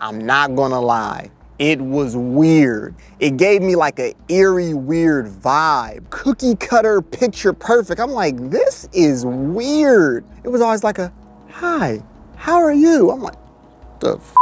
I'm not gonna lie. It was weird. It gave me like an eerie, weird vibe. Cookie cutter, picture perfect. I'm like, this is weird. It was always like a, hi, how are you? I'm like, the f?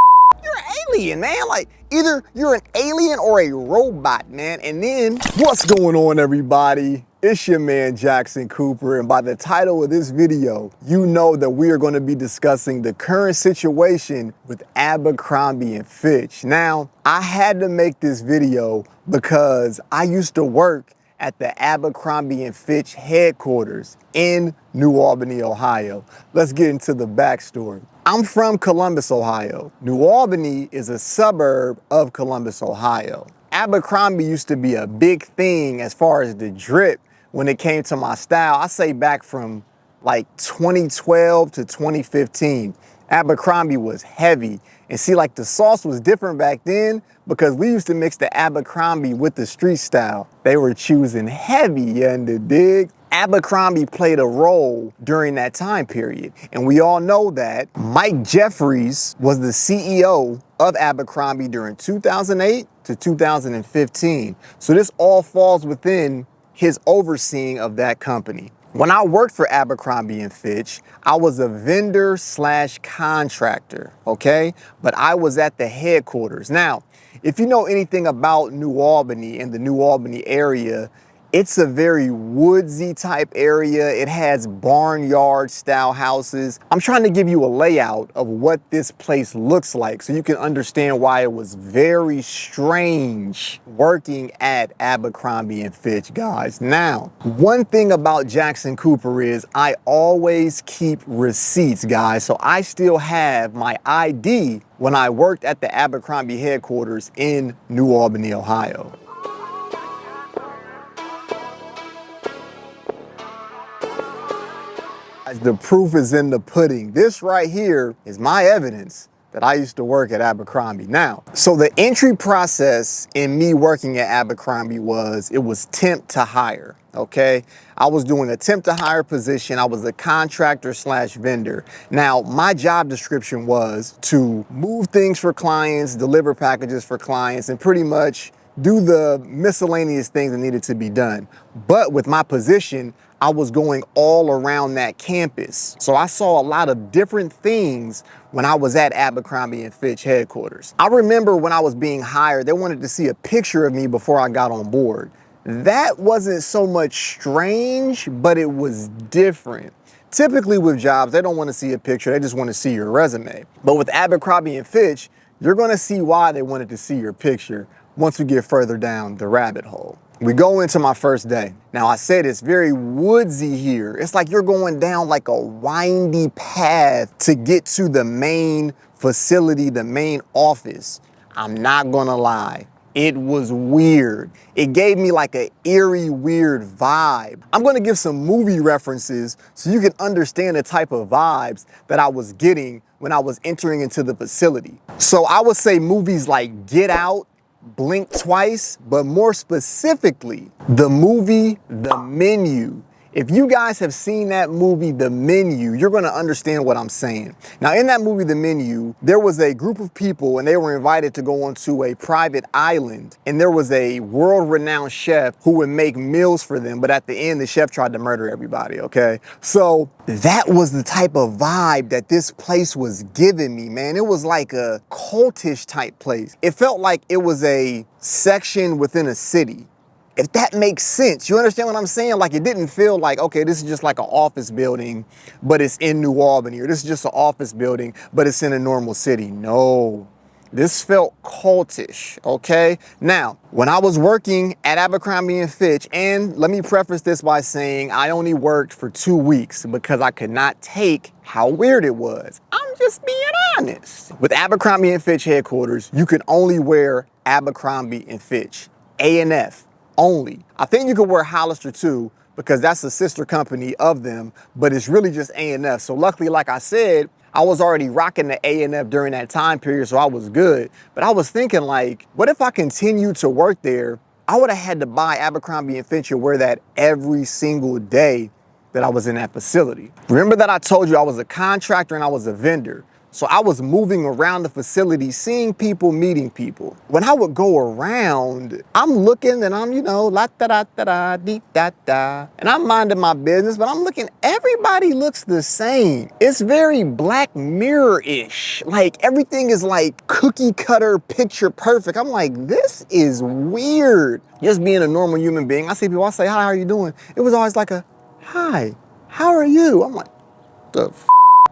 You're an alien, man. Like, either you're an alien or a robot, man. And then, what's going on, everybody? It's your man, Jackson Cooper. And by the title of this video, you know that we are going to be discussing the current situation with Abercrombie and Fitch. Now, I had to make this video because I used to work at the Abercrombie and Fitch headquarters in New Albany, Ohio. Let's get into the backstory. I'm from Columbus, Ohio. New Albany is a suburb of Columbus, Ohio. Abercrombie used to be a big thing as far as the drip when it came to my style. I say back from like 2012 to 2015. Abercrombie was heavy. And see, like the sauce was different back then because we used to mix the Abercrombie with the street style. They were choosing heavy, you dig? Abercrombie played a role during that time period. And we all know that Mike Jeffries was the CEO of Abercrombie during 2008 to 2015. So this all falls within his overseeing of that company. When I worked for Abercrombie and Fitch, I was a vendor slash contractor, okay? But I was at the headquarters. Now, if you know anything about New Albany and the New Albany area, it's a very woodsy type area. It has barnyard style houses. I'm trying to give you a layout of what this place looks like so you can understand why it was very strange working at Abercrombie and Fitch, guys. Now, one thing about Jackson Cooper is I always keep receipts, guys. So I still have my ID when I worked at the Abercrombie headquarters in New Albany, Ohio. The proof is in the pudding. This right here is my evidence that I used to work at Abercrombie. Now, so the entry process in me working at Abercrombie was temp to hire, okay? I was doing a temp to hire position. I was a contractor slash vendor. Now, my job description was to move things for clients, deliver packages for clients, and pretty much do the miscellaneous things that needed to be done. But with my position, I was going all around that campus. So I saw a lot of different things when I was at Abercrombie and Fitch headquarters. I remember when I was being hired, they wanted to see a picture of me before I got on board. That wasn't so much strange, but it was different. Typically with jobs, they don't want to see a picture, they just want to see your resume. But with Abercrombie and Fitch, you're gonna see why they wanted to see your picture once we get further down the rabbit hole. We go into my first day. Now I said it's very woodsy here. It's like you're going down like a windy path to get to the main facility, the main office. I'm not gonna lie. It was weird. It gave me like an eerie, weird vibe. I'm gonna give some movie references so you can understand the type of vibes that I was getting when I was entering into the facility. So I would say movies like Get Out, Blink Twice, but more specifically, the movie The Menu. If you guys have seen that movie, The Menu, you're gonna understand what I'm saying. Now, in that movie, The Menu, there was a group of people and they were invited to go onto a private island, and there was a world-renowned chef who would make meals for them, but at the end, the chef tried to murder everybody, okay? So that was the type of vibe that this place was giving me, man. It was like a cultish type place. It felt like it was a section within a city. If that makes sense, you understand what I'm saying? Like, it didn't feel like, okay, this is just like an office building, but it's in New Albany, or this is just an office building, but it's in a normal city. No, this felt cultish, okay? Now, when I was working at Abercrombie and Fitch, and let me preface this by saying I only worked for 2 weeks because I could not take how weird it was. I'm just being honest. With Abercrombie and Fitch headquarters, you can only wear Abercrombie and Fitch, A&F. Only. I think you could wear Hollister too because that's a sister company of them, but it's really just A&F. So luckily, like I said, I was already rocking the A&F during that time period, so I was good. But I was thinking like, what if I continued to work there? I would have had to buy Abercrombie and Fitch and wear that every single day that I was in that facility. Remember that I told you I was a contractor and I was a vendor. So I was moving around the facility, seeing people, meeting people. When I would go around, I'm looking and I'm, la da da da da dee da da. And I'm minding my business, but I'm looking, everybody looks the same. It's very Black Mirror-ish. Like everything is like cookie cutter, picture perfect. I'm like, this is weird. Just being a normal human being, I see people, I say, hi, how are you doing? It was always like a, hi, how are you? I'm like, the f?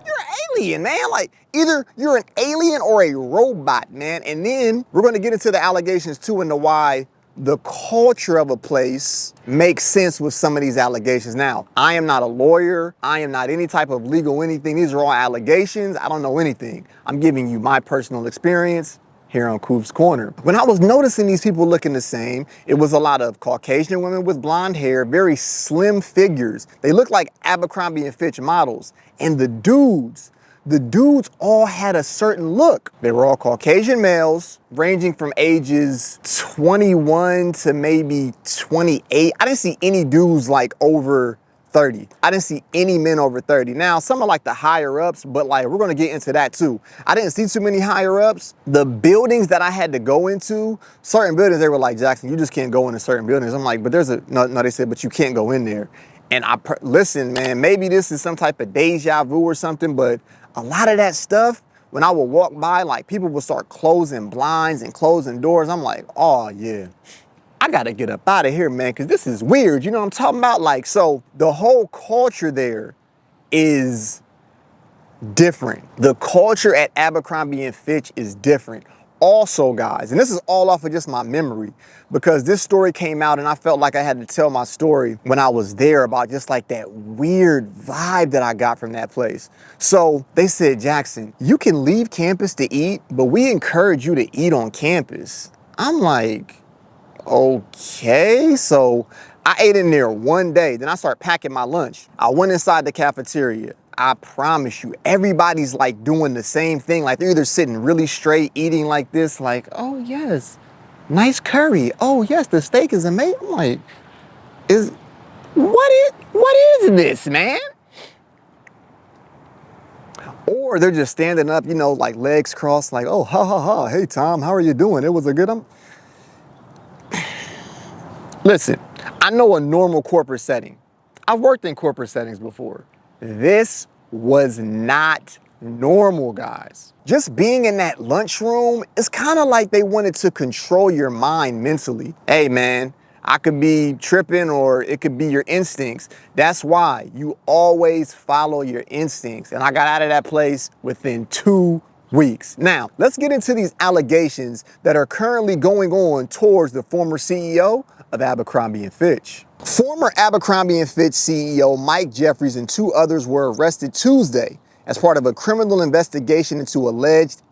You're an alien, man. Like, either you're an alien or a robot, man. And then we're going to get into the allegations too and the why the culture of a place makes sense with some of these allegations. Now, I am not a lawyer. I am not any type of legal anything. These are all allegations. I don't know anything. I'm giving you my personal experience here on Coop's Corner. When I was noticing these people looking the same, it was a lot of Caucasian women with blonde hair, very slim figures. They looked like Abercrombie & Fitch models. And the dudes all had a certain look. They were all Caucasian males, ranging from ages 21 to maybe 28. I didn't see any dudes like over 30. I didn't see any men over 30. Now, some are like the higher ups, but like we're gonna get into that too. I didn't see too many higher ups. The buildings that I had to go into, certain buildings, they were like, Jackson, you just can't go into certain buildings. I'm like, but there's a, no, they said, but you can't go in there. And listen, man, maybe this is some type of deja vu or something, but a lot of that stuff, when I would walk by, like people would start closing blinds and closing doors. I'm like, oh yeah. I gotta get up out of here, man, because this is weird. You know what I'm talking about? Like, so the whole culture there is different. The culture at Abercrombie & Fitch is different. Also, guys, and this is all off of just my memory, because this story came out and I felt like I had to tell my story when I was there about just like that weird vibe that I got from that place. So they said, Jackson, you can leave campus to eat, but we encourage you to eat on campus. I'm like, okay, so I ate in there one day, then I started packing my lunch. I went inside the cafeteria. I promise you, everybody's like doing the same thing. Like they're either sitting really straight, eating like this, like, oh yes, nice curry. Oh yes, the steak is amazing. I'm like, what is this, man? Or they're just standing up, like legs crossed, like, oh, ha, ha, ha. Hey, Tom, how are you doing? It was a good, Listen, I know a normal corporate setting. I've worked in corporate settings before. This was not normal, guys. Just being in that lunchroom, it's kind of like they wanted to control your mind mentally. Hey, man, I could be tripping or it could be your instincts. That's why you always follow your instincts. And I got out of that place within 2 weeks. Now, let's get into these allegations that are currently going on towards the former CEO of Abercrombie & Fitch. Former Abercrombie & Fitch CEO Mike Jeffries and 2 others were arrested Tuesday as part of a criminal investigation into alleged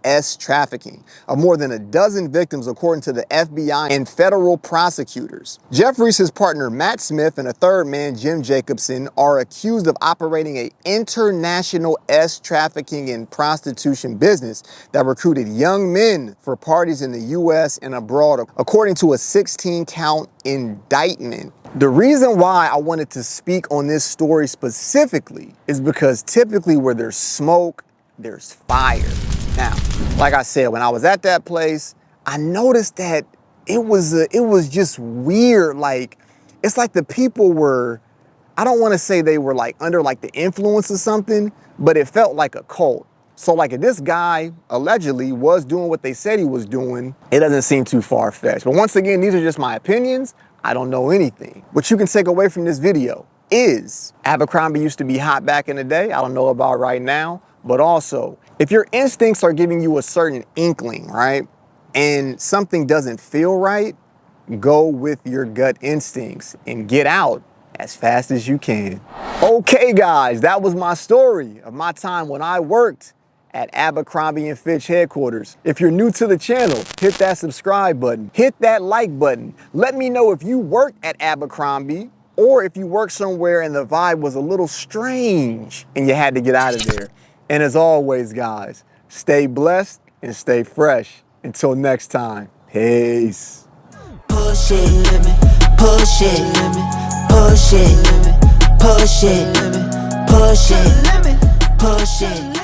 trafficking of more than a dozen victims, according to the FBI and federal prosecutors. Jeffries, his partner Matt Smith, and a third man, Jim Jacobson, are accused of operating an international trafficking and prostitution business that recruited young men for parties in the U.S. and abroad, according to a 16-count indictment. The reason why I wanted to speak on this story specifically is because typically where there's smoke, there's fire. Now, like I said, when I was at that place, I noticed that it was just weird. Like, it's like the people were, I don't want to say they were like under like the influence of something, but it felt like a cult. So like if this guy allegedly was doing what they said he was doing, it doesn't seem too far-fetched. But once again, these are just my opinions. I don't know anything. What you can take away from this video is Abercrombie used to be hot back in the day. I don't know about right now, but also if your instincts are giving you a certain inkling, right? And something doesn't feel right, go with your gut instincts and get out as fast as you can. Okay, guys, that was my story of my time when I worked at Abercrombie & Fitch headquarters. If you're new to the channel, hit that subscribe button, hit that like button. Let me know if you worked at Abercrombie or if you worked somewhere and the vibe was a little strange and you had to get out of there. And as always, guys, stay blessed and stay fresh. Until next time, peace. Push it, limit, push it, limit, push it, limit, push it, limit, push it, limit, push it.